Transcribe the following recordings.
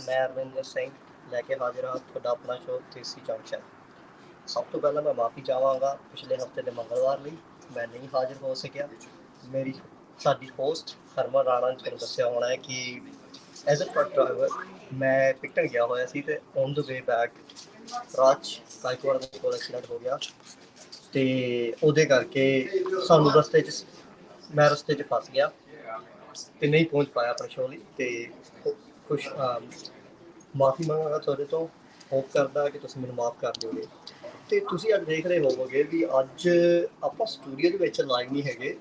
मैं अरविंदर सिंह लैके हाजिर हाँ ਤੁਹਾਡਾ अपना शो देसी जंक्शन। सब तो पहला मैं माफ़ी चाहांगा पिछले हफ्ते के मंगलवार ਲਈ मैं नहीं हाजिर हो सकिया। मेरी साडी होस्ट हरमन राणा ने ਤੁਹਾਨੂੰ ਦੱਸਿਆ ਹੋਣਾ ਹੈ ਕਿ ਐਜ਼ ਅ ਟਰੱਕ ਡਰਾਈਵਰ ਮੈਂ ਪਿਕਟਨ ਗਿਆ ਹੋਇਆ ਸੀ ਤੇ ਔਨ ਦ ਵੇ ਬੈਕ ਰਾਜ ਕਾਇਕਵਾੜ ਦੇ ਕੋਲ ਐਕਸੀਡੈਂਟ ਹੋ ਗਿਆ ਤੇ ਉਹਦੇ ਕਰਕੇ ਸਾਨੂੰ ਰਸਤੇ 'ਚ ਮੈਂ ਰਸਤੇ 'ਚ ਫਸ ਗਿਆ ਤੇ ਨਹੀਂ ਪਹੁੰਚ ਪਾਇਆ ਆਪਣੇ ਸ਼ੋਅ ਲਈ ਤੇ ਕੁਛ ਮਾਫੀ ਮੰਗਾਂਗਾ ਤੁਹਾਡੇ ਤੋਂ। ਹੋਪ ਕਰਦਾ ਕਿ ਤੁਸੀਂ ਮੈਨੂੰ ਮਾਫ ਕਰ ਦਿਓਗੇ। ਤੇ ਤੁਸੀਂ ਅੱਜ ਦੇਖ ਰਹੇ ਹੋਵੋਗੇ ਵੀ ਅੱਜ ਆਪਾਂ ਸਟੂਡੀਓ ਦੇ ਵਿੱਚ ਲਾਈਵ ਨਹੀਂ ਹੈਗੇ,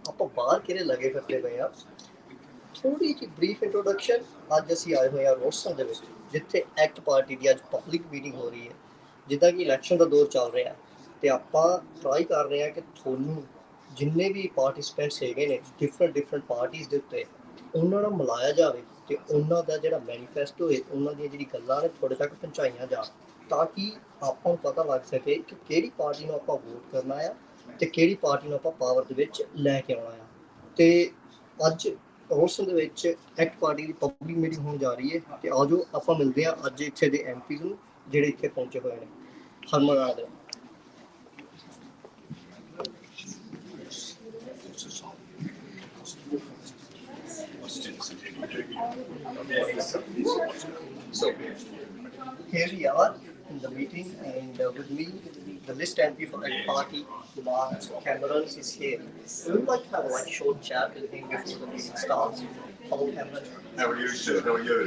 ਆਪਾਂ ਬਾਹਰ ਕਿਹੜੇ ਲੱਗੇ ਫਿਰਦੇ ਪਏ ਆ। ਥੋੜੀ ਜਿਹੀ ਬਰੀਫ ਇੰਟਰੋਡਕਸ਼ਨ। ਅੱਜ ਅਸੀਂ ਆਏ ਹੋਏ ਆ ਰੋਸਟਰ ਦੇ ਵਿੱਚ ਜਿੱਥੇ ਐਕਟ ਪਾਰਟੀ ਦੀ ਅੱਜ ਪਬਲਿਕ ਮੀਟਿੰਗ ਹੋ ਰਹੀ ਹੈ। ਜਿੱਦਾਂ ਕਿ ਇਲੈਕਸ਼ਨ ਦਾ ਦੌਰ ਚੱਲ ਰਿਹਾ ਤੇ ਆਪਾਂ ਟਰਾਈ ਕਰ ਰਹੇ ਹਾਂ ਕਿ ਤੁਹਾਨੂੰ ਜਿੰਨੇ ਵੀ ਪਾਰਟਿਸਪੈਂਟਸ ਹੈਗੇ ਨੇ ਡਿਫਰੈਂਟ ਪਾਰਟੀਜ਼ ਦੇ ਉੱਤੇ ਉਹਨਾਂ ਨਾਲ ਮਿਲਾਇਆ ਜਾਵੇ ਤੇ ਉਹਨਾਂ ਦਾ ਜਿਹੜਾ ਮੈਨੀਫੈਸਟੋ ਹੈ ਉਹਨਾਂ ਦੀਆਂ ਜਿਹੜੀ ਗੱਲਾਂ ਨੇ ਤੁਹਾਡੇ ਤੱਕ ਪਹੁੰਚਾਈਆਂ ਜਾਣ ਤਾਂ ਕਿ ਆਪਾਂ ਨੂੰ ਪਤਾ ਲੱਗ ਸਕੇ ਕਿ ਕਿਹੜੀ ਪਾਰਟੀ ਨੂੰ ਆਪਾਂ ਵੋਟ ਕਰਨਾ ਆ ਤੇ ਕਿਹੜੀ ਪਾਰਟੀ ਨੂੰ ਆਪਾਂ ਪਾਵਰ ਦੇ ਵਿੱਚ ਲੈ ਕੇ ਆਉਣਾ ਆ। ਤੇ ਅੱਜ ਰੋਸਟਰ ਦੇ ਵਿੱਚ ਐਕਟ ਪਾਰਟੀ ਦੀ ਪਬਲਿਕ ਮੀਟਿੰਗ ਹੋਣ ਜਾ ਰਹੀ ਹੈ ਤੇ ਆਜੋ ਆਪਾਂ ਮਿਲਦੇ ਹਾਂ ਅੱਜ ਇੱਥੇ ਦੇ ਐਮਪੀਜ਼ ਨੂੰ ਜਿਹੜੇ ਇੱਥੇ ਪਹੁੰਚੇ ਹੋਏ ਨੇ। ਹਰਮਨ ਰਾਣਾ ਦੇ So here we are in the meeting, and with me, the list MP for that party, Mark Cameron, is here. We would like to have a short chat with him before the meeting starts. Hello, Cameron. How are you, sir? How are you?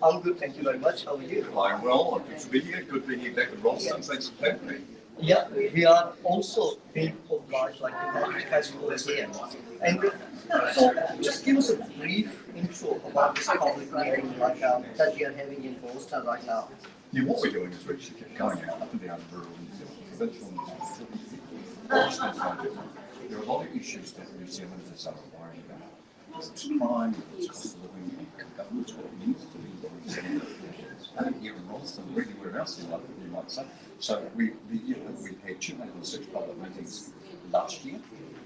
I'm good, thank you very much. How are you? I'm well. Good to be here. Good being here back in Ralston. Thanks for having me. Yeah, we are also being obliged like to have you over here. And so just give us a brief intro about this public meeting that we are having in Boston right now. Yeah, what we're doing is we're actually going out up and down rural New Zealand, provincial New Zealand. Boston's no different. There are a lot of issues that New Zealanders are worrying about. It's crime, it's cost of living, and government's what needs to be the New Zealand here in Ralston, or anywhere else in London, you might say. So we had 206 public meetings last year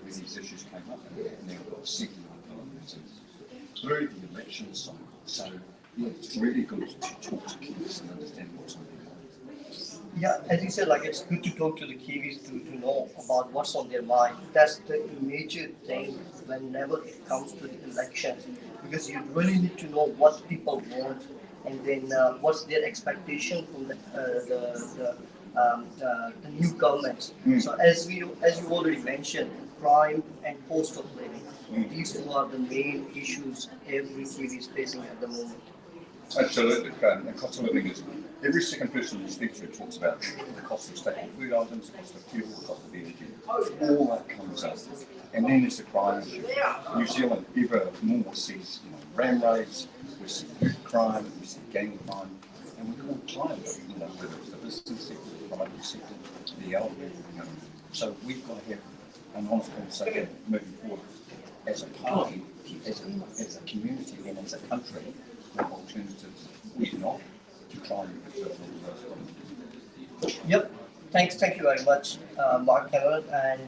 where these issues came up, and now we've got 71 public meetings through the election cycle. So yeah, it's really good to talk to kids and understand what's on their mind. Yeah, as you said, like it's good to talk to the Kiwis to know about what's on their mind. That's the major thing whenever it comes to the elections, because you really need to know what people want and then what's their expectation from the new governments. So as you already mentioned, crime and cost of living. These two are the main issues every Kiwi is facing at the moment. Absolutely. And cost of living is every second person you speak to talks about the cost of staples food items, the cost of fuel, the cost of energy. All that comes up. And then there's the crime issue. New Zealand ever more sees ram raids, we see food crime, we see gang crime, and we call crime, whether it's the business sector, the private sector, the elderly. So we've got to have an honest conversation moving forward as a party, as a community, and as a country. Alternatives we're not to try and get those problems. Yep. Thank you very much, Mark Cameron, and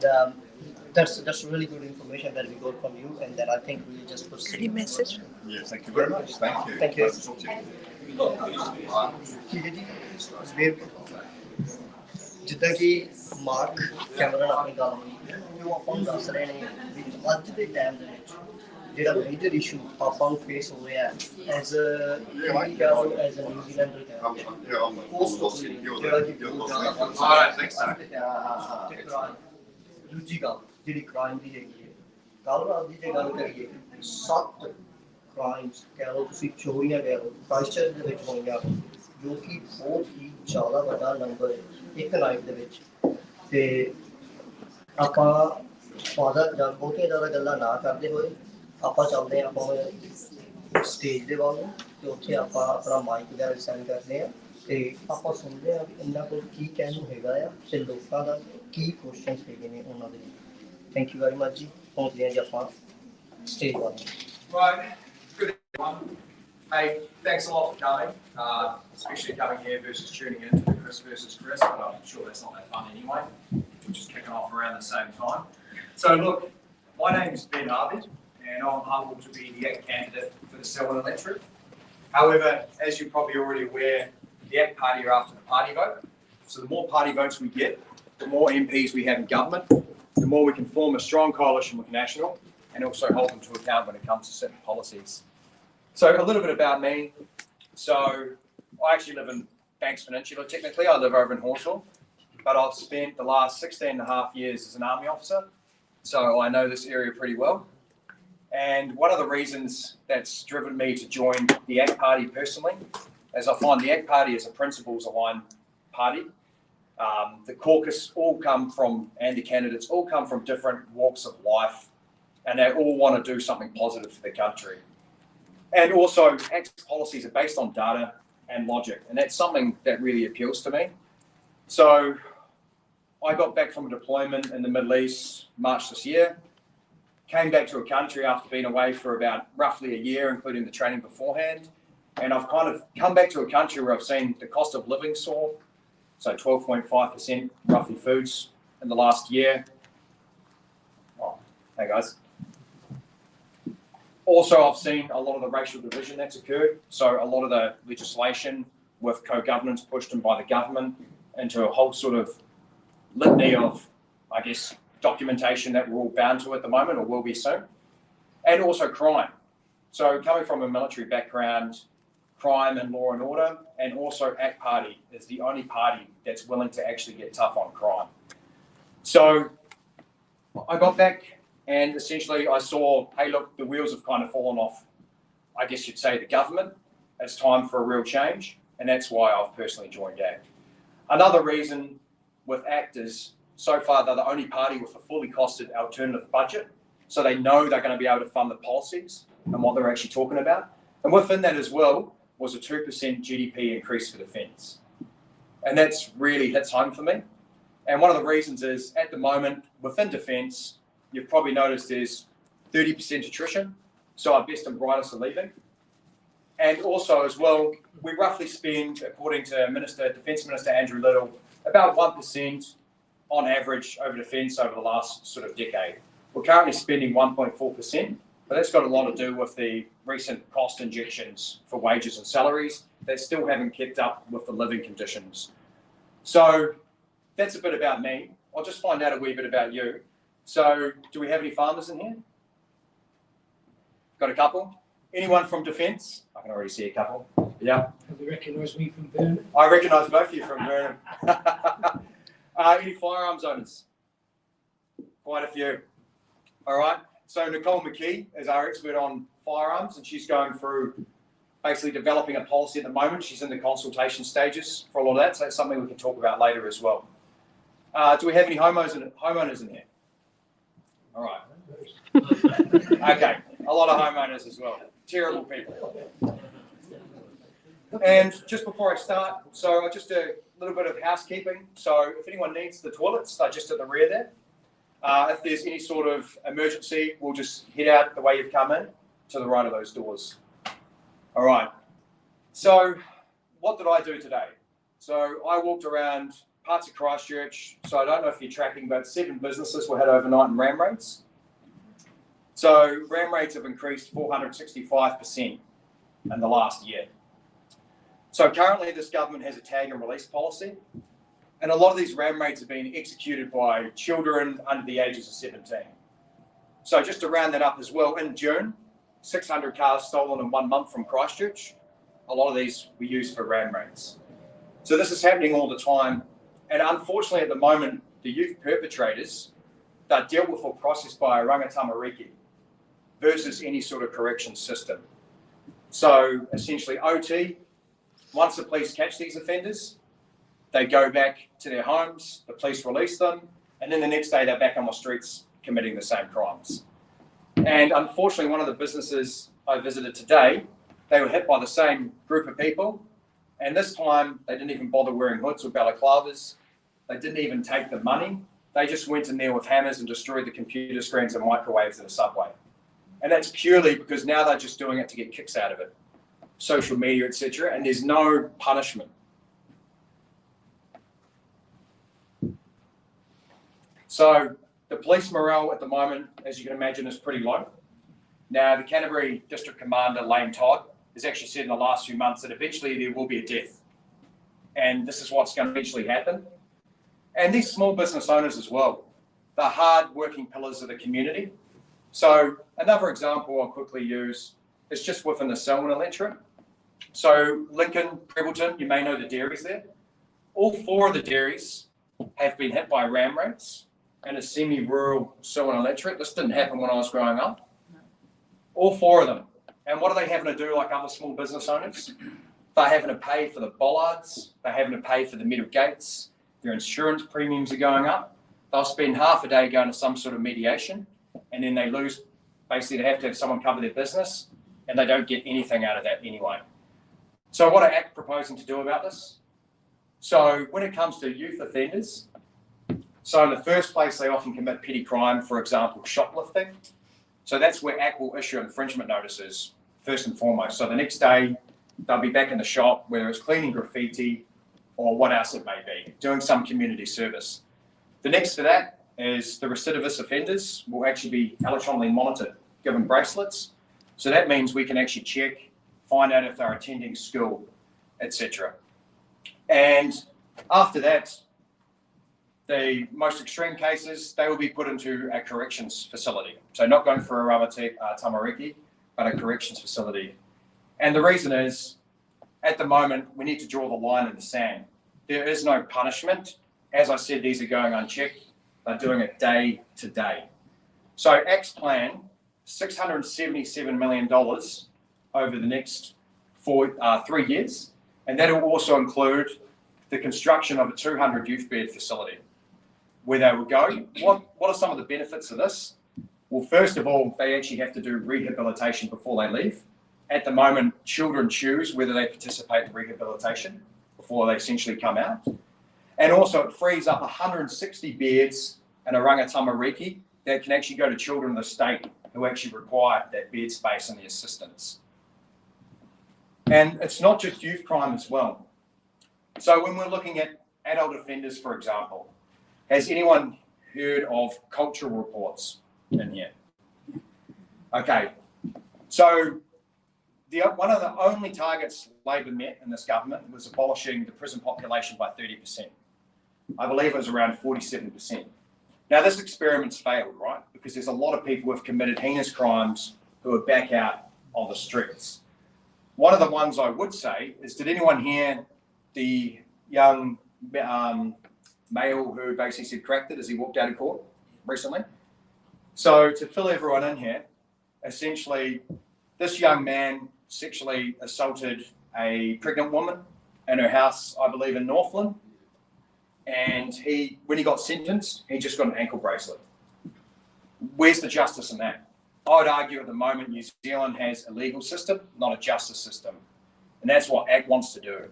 that's really good information that we got from you, and that I think we just proceed. Any message? Yeah, thank you very much. Thank you. Thank you. Nice to talk to you. ਜਿੱਦਾਂ ਕਿ mark Cameron ਆਪਣੀ ਗੱਲ ਹੋਈ ਉਹ ਆਪਾਂ ਨੂੰ ਦੱਸ ਰਹੇ ਨੇ ਵੀ ਅੱਜ ਦੇ ਟਾਈਮ ਦੇ ਵਿੱਚ ਜਿਹੜਾ ਮੇਜਰ ਇਸ਼ੂ ਆਪਾਂ ਨੂੰ ਫੇਸ ਹੋ ਰਿਹਾ ਐਜ਼ ਐਜ਼ ਅ ਨਿਊਜ਼ੀਲੈਂਡਰ ਦੂਜੀ ਗੱਲ ਜਿਹੜੀ ਕ੍ਰਾਈਮ ਦੀ ਹੈਗੀ ਹੈ। ਕੱਲ੍ਹ ਰਾਤ ਦੀ ਜੇ ਗੱਲ ਕਰੀਏ 7 ਕ੍ਰਾਈਮਸ ਕਹਿ ਲਓ ਤੁਸੀਂ ਚੋਰੀਆਂ ਕਹਿ ਲਓ ਕ੍ਰਾਈਸਟਚਰਚ ਦੇ ਵਿੱਚ ਹੋਈਆਂ ਜੋ ਕਿ ਬਹੁਤ ਹੀ ਜ਼ਿਆਦਾ ਵੱਡਾ ਨੰਬਰ ਹੈ ਇੱਕ ਨਾਈਟ ਦੇ ਵਿੱਚ। ਤੇ ਆਪਾਂ ਬਹੁਤੀਆਂ ਜ਼ਿਆਦਾ ਗੱਲਾਂ ਨਾ ਕਰਦੇ ਹੋਏ ਆਪਾਂ ਚੱਲਦੇ ਹਾਂ ਆਪਾਂ ਸਟੇਜ ਦੇ ਵੱਲ ਨੂੰ ਤੇ ਉੱਥੇ ਆਪਾਂ ਆਪਣਾ ਮਾਈਕ ਵਗੈਰਾ ਸੈਂਡ ਕਰਦੇ ਹਾਂ ਤੇ ਆਪਾਂ ਸੁਣਦੇ ਹਾਂ ਵੀ ਇਹਨਾਂ ਕੋਲ ਕੀ ਕਹਿਣ ਨੂੰ ਹੈਗਾ ਆ ਤੇ ਲੋਕਾਂ ਦਾ ਕੀ ਕੁਐਸਚਨਸ ਹੈਗੇ ਨੇ ਉਹਨਾਂ ਦੇ। ਥੈਂਕ ਯੂ ਵੈਰੀ ਮਚ ਜੀ। ਪਹੁੰਚਦੇ ਹਾਂ ਜੀ ਆਪਾਂ ਸਟੇਜ ਵੱਲ। Right, good everyone. Hey, thanks a lot for coming, especially coming here versus tuning in to the Chris versus Chris, but I'm sure that's not that fun anyway. We're just kicking off around the same time. So look, my name's Ben Arvind, and I'm humbled to be the candidate for the Selwyn electorate. However, as you're probably already aware, the ACT Party are after the party vote. So the more party votes we get, the more MPs we have in government, the more we can form a strong coalition with National and also hold them to account when it comes to certain policies. So a little bit about me. So I actually live in Banks Peninsula. Technically, I live over in Horsell, but I've spent the last 16 and a half years as an army officer. So I know this area pretty well. And one of the reasons that's driven me to join the ACT Party personally is I find the ACT Party is a principles-aligned party. The caucus all come from, and the candidates all come from different walks of life, and they all want to do something positive for the country. And also, ACT's policies are based on data and logic, and that's something that really appeals to me. So I got back from a deployment in the Middle East March this year, came back to a country after being away for about roughly a year, including the training beforehand. And I've kind of come back to a country where I've seen the cost of living soar, so 12.5% roughly foods in the last year. Oh, hey guys. Also, I've seen a lot of the racial division that's occurred. So a lot of the legislation with co-governance pushed in by the government into a whole sort of litany of, I guess, documentation that we're all bound to at the moment or will be soon. And also crime. So coming from a military background, crime and law and order, and also ACT Party is the only party that's willing to actually get tough on crime. So I got back and essentially I saw, hey, look, the wheels have kind of fallen off, I guess you'd say, the government. It's time for a real change, and that's why I've personally joined ACT. Another reason with ACT is so far they're the only party with a fully costed alternative budget, so they know they're going to be able to fund the policies and what they're actually talking about. And within that as well was a 2% GDP increase for defence. And that's really hits home for me. And one of the reasons is, at the moment, within defence, you've probably noticed there's 30% attrition, so our best and brightest are leaving. And also as well, we roughly spend, according to Defence Minister Andrew Little, about 1% on average over defence over the last sort of decade. We're currently spending 1.4%, but that's got a lot to do with the recent cost injections for wages and salaries that still haven't kept up with the living conditions. So that's a bit about me. I'll just find out a wee bit about you. So do we have any farmers in here? Got a couple? Anyone from defence? I can already see a couple. Yeah. Have you recognised me from Burnham? I recognise both of you from Burnham. Any firearms owners? Quite a few. All right. So Nicole McKee is our expert on firearms, and she's going through basically developing a policy at the moment. She's in the consultation stages for all of that, so that's something we can talk about later as well. Do we have any homeowners in here? All right. Okay, a lot of homeowners as well. Terrible people. And just before I start, so just a little bit of housekeeping. So if anyone needs the toilets, they're just at the rear there. If there's any sort of emergency, we'll just head out the way you've come in to the right of those doors. All right. So what did I do today? So I walked around parts of Christchurch. So I don't know if you're tracking, but 7 businesses were hit overnight in ram raids. So ram raids have increased 465% in the last year. So currently this government has a tag and release policy, and a lot of these ram raids are being executed by children under the ages of 17. So just to round that up as well, in June, 600 cars stolen in 1 month from Christchurch. A lot of these we use for ram raids. So this is happening all the time. And unfortunately at the moment, the youth perpetrators, they're dealt with or processed by a rangatamariki versus any sort of correction system. So essentially OT, once the police catch these offenders, they go back to their homes, the police release them, and then the next day they're back on the streets committing the same crimes. And unfortunately, one of the businesses I visited today, they were hit by the same group of people, and this time they didn't even bother wearing hoods or balaclavas. They didn't even take the money. They just went in there with hammers and destroyed the computer screens and microwaves at a subway. And that's purely because now they're just doing it to get kicks out of it, social media, etc., and there's no punishment. So the police morale at the moment, as you can imagine, is pretty low. Now, the Canterbury District Commander, Lane Todd, has actually said in the last few months that eventually there will be a death. And this is what's going to eventually happen. And these small business owners as well, the hard-working pillars of the community. So another example I'll quickly use is just within the Selwyn electorate. So Lincoln, Prebbleton, you may know the dairies there. All 4 of the dairies have been hit by ram rats in a semi-rural Selwyn electorate. This didn't happen when I was growing up. All 4 of them. And what are they having to do like other small business owners? They're having to pay for the bollards. They're having to pay for the metal gates. Their insurance premiums are going up. They'll spend half a day going to some sort of mediation, and then they lose. Basically, they have to have someone cover their business, and they don't get anything out of that anyway. So what are ACT proposing to do about this? So when it comes to youth offenders, so in the first place, they often commit petty crime, for example, shoplifting. So that's where ACT will issue infringement notices, first and foremost. So the next day, they'll be back in the shop, whether it's cleaning graffiti or what else it may be, doing some community service. The next to that is the recidivist offenders will actually be electronically monitored, given bracelets. So that means we can actually check, find out if they're attending school, etc. And after that, the most extreme cases, they will be put into a corrections facility. So not going for a tamariki, but a corrections facility. And the reason is, at the moment, we need to draw the line in the sand. There is no punishment. As I said, these are going unchecked. They're doing it day to day. So ACT's plan, $677 million over the next 3 years. And that will also include the construction of a 200 youth bed facility. Where they will go, what are some of the benefits of this? Well, first of all, they actually have to do rehabilitation before they leave. At the moment, children choose whether they participate in rehabilitation before they essentially come out. And also it frees up 160 beds in Oranga Tamariki that can actually go to children in the state who actually require that bed space and the assistance. And it's not just youth crime as well. So when we're looking at adult offenders, for example, has anyone heard of cultural reports in here? Okay, so one of the only targets Labor met in this government was abolishing the prison population by 30%. I believe it was around 47%. Now this experiment's failed, right? Because there's a lot of people who have committed heinous crimes who are back out on the streets. One of the ones I would say is, did anyone hear the young male who basically said cracked it as he walked out of court recently? So to fill everyone in here, essentially this young man sexually assaulted a pregnant woman in her house, I believe in Northland. And when he got sentenced, he just got an ankle bracelet. Where's the justice in that? I would argue at the moment New Zealand has a legal system, not a justice system. And that's what ACT wants to do.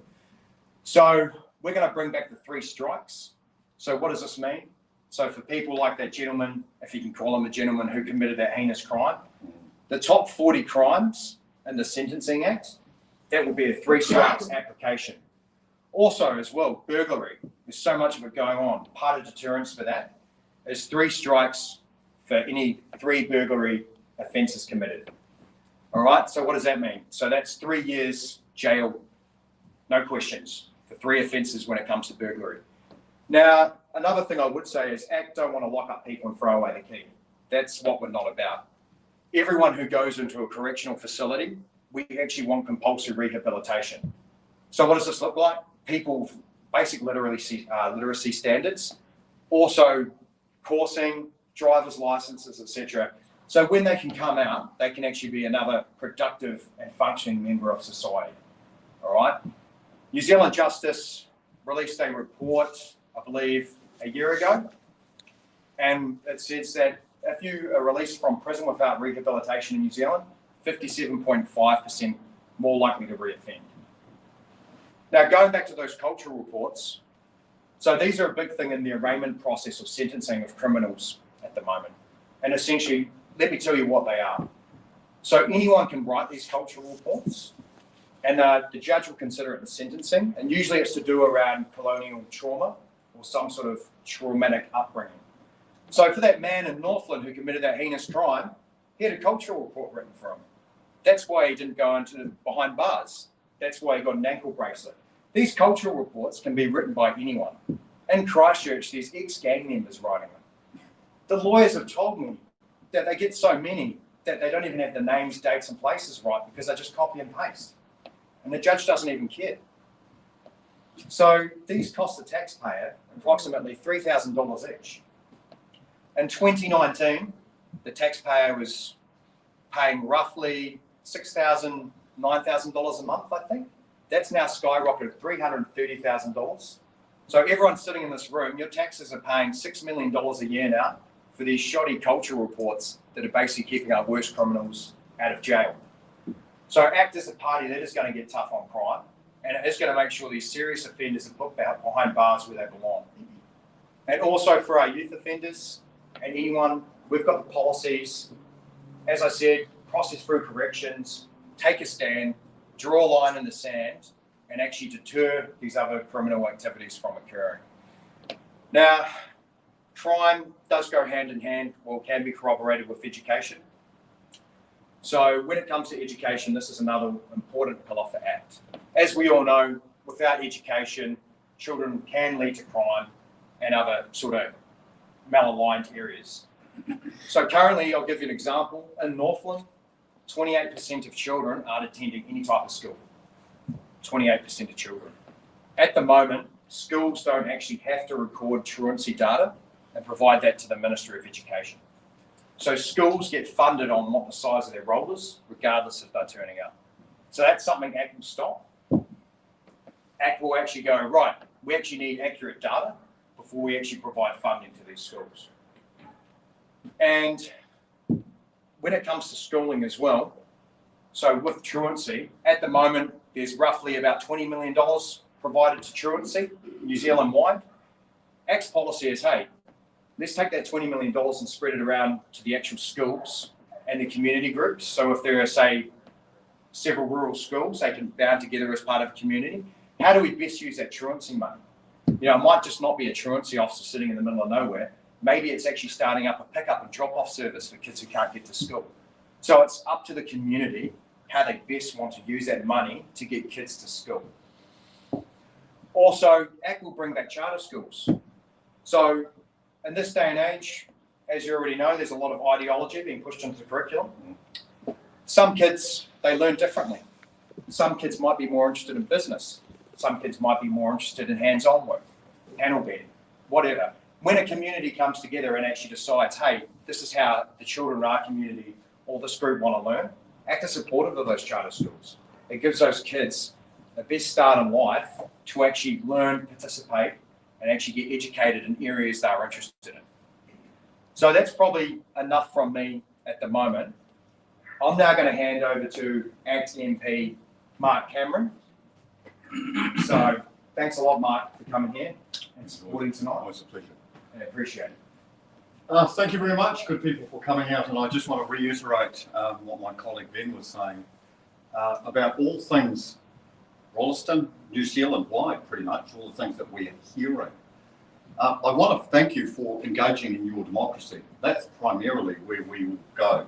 So we're going to bring back the 3 strikes. So what does this mean? So for people like that gentleman, if you can call him a gentleman who committed that heinous crime, the top 40 crimes in the Sentencing Act, that will be a 3 strikes application. Also as well, burglary. There's so much of it going on. Part of deterrence for that is 3 strikes for any 3 burglary offences committed. All right, so what does that mean? So that's 3 years jail, no questions, for 3 offences when it comes to burglary. Now, another thing I would say is ACT don't want to lock up people and throw away the key. That's what we're not about. Everyone who goes into a correctional facility, we actually want compulsory rehabilitation. So what does this look like? People, basic literacy standards, also coursing, driver's licenses, etc. So when they can come out, they can actually be another productive and functioning member of society. All right. New Zealand Justice released a report, I believe, a year ago, and it says that if you are released from prison without rehabilitation in New Zealand, 57.5% more likely to reoffend. Now, going back to those cultural reports, so these are a big thing in the arraignment process of sentencing of criminals at the moment. And essentially, let me tell you what they are. So anyone can write these cultural reports, and the judge will consider it in sentencing, and usually it's to do around colonial trauma or some sort of traumatic upbringing. So for that man in Northland who committed that heinous crime, he had a cultural report written for him. That's why he didn't go into behind bars. That's why he got an ankle bracelet. These cultural reports can be written by anyone. In Christchurch, there's ex-gang members writing them. The lawyers have told me that they get so many that they don't even have the names, dates, and places right because they just copy and paste. And the judge doesn't even care. So these cost the taxpayer approximately $3,000 each. In 2019, the taxpayer was paying roughly $6,000, $9,000 a month, I think. That's now skyrocketed $330,000. So everyone sitting in this room, your taxes are paying $6 million a year now for these shoddy cultural reports that are basically keeping our worst criminals out of jail. So ACT is a party that is going to get tough on crime, and it is going to make sure these serious offenders are put behind bars where they belong. And also for our youth offenders and anyone, we've got the policies. As I said, process through corrections, take a stand, draw a line in the sand, and actually deter these other criminal activities from occurring. Now, crime does go hand in hand, or can be corroborated with education. So when it comes to education, this is another important pillar for ACT. As we all know, without education, children can lead to crime and other sort of malaligned areas. So currently, I'll give you an example. In Northland, 28% of children aren't attending any type of school. 28% of children. At the moment, schools don't actually have to record truancy data and provide that to the Ministry of Education. So schools get funded on what the size of their roll is, regardless if they're turning up. So that's something ACT will stop. ACT will actually go, right, we actually need accurate data before we actually provide funding to these schools. And when it comes to schooling as well, so with truancy, at the moment, there's roughly about $20 million provided to truancy, New Zealand-wide. ACT's policy is, hey, let's take that $20 million and spread it around to the actual schools and the community groups. So if there are, say, several rural schools, they can band together as part of a community. How do we best use that truancy money? You know, it might just not be a truancy officer sitting in the middle of nowhere. Maybe it's actually starting up a pickup and drop-off service for kids who can't get to school. So it's up to the community how they best want to use that money to get kids to school. Also, ACT will bring back charter schools. So in this day and age, as you already know, there's a lot of ideology being pushed into the curriculum. Some kids, they learn differently. Some kids might be more interested in business. Some kids might be more interested in hands-on work, panel beating, whatever. When a community comes together and actually decides, hey, this is how the children in our community or this group want to learn, ACT is supportive of those charter schools. It gives those kids the best start in life to actually learn, participate, and actually get educated in areas they are interested in. So that's probably enough from me at the moment. I'm now going to hand over to ACT MP Mark Cameron. So thanks a lot, Mark, for coming here and supporting tonight. Always a pleasure. I appreciate it. Thank you very much, good people, for coming out. And I just want to reiterate what my colleague Ben was saying about all things Rolleston, New Zealand-wide, pretty much, all the things that we are hearing. I want to thank you for engaging in your democracy. That's primarily where we will go.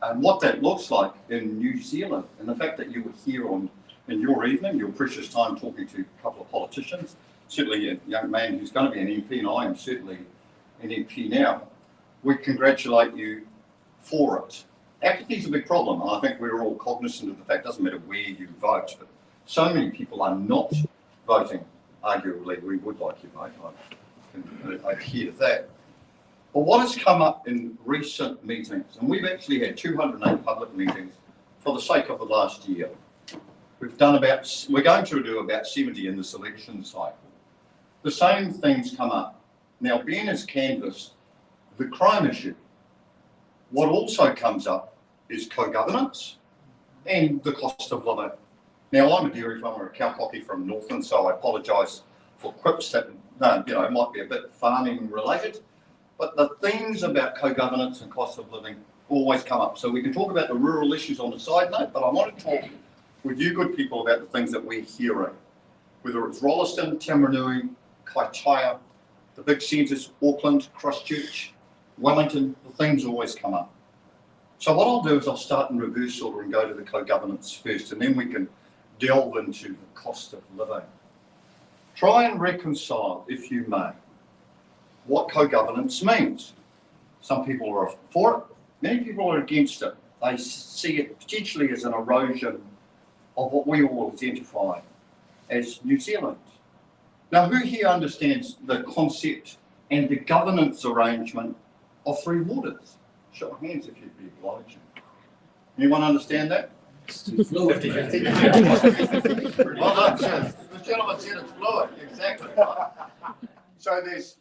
And what that looks like in New Zealand, and the fact that you were here in your evening, your precious time talking to a couple of politicians, certainly a young man who's going to be an MP, and I am certainly an MP now, we congratulate you for it. Apathy is a big problem, and I think we're all cognizant of the fact it doesn't matter where you vote, but so many people are not voting. Arguably, we would like you vote. I hear that. But what has come up in recent meetings, and we've actually had 208 public meetings for the sake of the last year. We're going to do about 70 in this election cycle. The same things come up. Now, Ben has canvassed the crime issue. What also comes up is co-governance and the cost of living. Now, I'm a dairy farmer, a cow cocky from Northland, so I apologise for quips that might be a bit farming related, but the themes about co-governance and cost of living always come up. So we can talk about the rural issues on the side note, but I want to talk with you good people about the things that we're hearing, whether it's Rolleston, Tamarunui, Kaitaia, the big centres, Auckland, Christchurch, Wellington, the themes always come up. So what I'll do is I'll start in reverse order and go to the co-governance first, and then we can delve into the cost of living. Try and reconcile, if you may, what co-governance means. Some people are for it, many people are against it. They see it potentially as an erosion of what we all identify as New Zealand. Now, who here understands the concept and the governance arrangement of three waters? Show of hands if you'd be obliging. Anyone understand that? 50-50. Well done, sir. The gentleman said it's fluid, exactly right. So there's